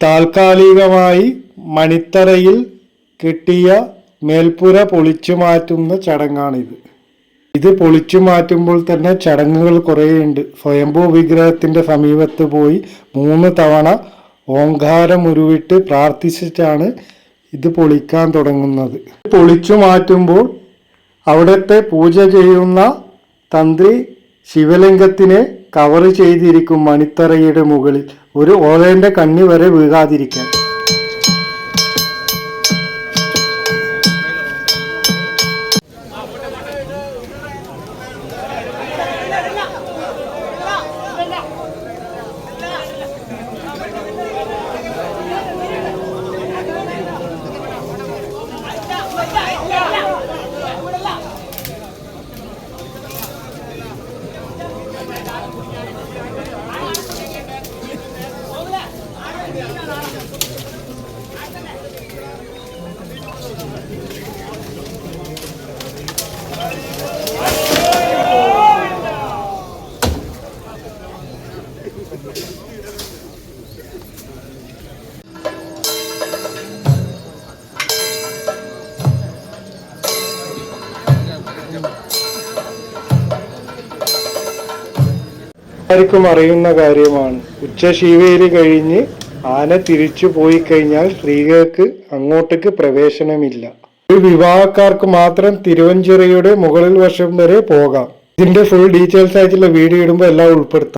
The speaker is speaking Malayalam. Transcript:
താൽക്കാലികമായി മണിത്തറയിൽ കെട്ടിയ മേൽപ്പുര പൊളിച്ചു മാറ്റുന്ന ചടങ്ങാണിത്. ഇത് പൊളിച്ചു മാറ്റുമ്പോൾ തന്നെ ചടങ്ങുകൾ കുറേയുണ്ട്. സ്വയംഭൂ വിഗ്രഹത്തിൻ്റെ സമീപത്ത് പോയി 3 തവണ ഓംകാരം ഉരുവിട്ട് പ്രാർത്ഥിച്ചിട്ടാണ് ഇത് പൊളിക്കാൻ തുടങ്ങുന്നത്. പൊളിച്ചു മാറ്റുമ്പോൾ അവിടുത്തെ പൂജ ചെയ്യുന്ന തന്ത്രി ശിവലിംഗത്തിനെ കവർ ചെയ്തിരിക്കും മണിത്തറയുടെ മുകളിൽ, ഒരു ഓലേൻ്റെ കണ്ണി വരെ വീഴാതിരിക്കാൻ. എല്ലാവർക്കും അറിയുന്ന കാര്യമാണ്. ഉച്ചശീവേലി കഴിഞ്ഞ് ആന തിരിച്ചു പോയി കഴിഞ്ഞാൽ സ്ത്രീകൾക്ക് അങ്ങോട്ടേക്ക് പ്രവേശനമില്ല. ഒരു വിവാഹക്കാർക്ക് മാത്രം തിരുവഞ്ചിറയുടെ മുകളിൽ വശം വരെ പോകാം. ഇതിന്റെ ഫുൾ ഡീറ്റെയിൽസ് ആയിട്ടുള്ള വീഡിയോ ഇടുമ്പോൾ എല്ലാം ഉൾപ്പെടുത്താം.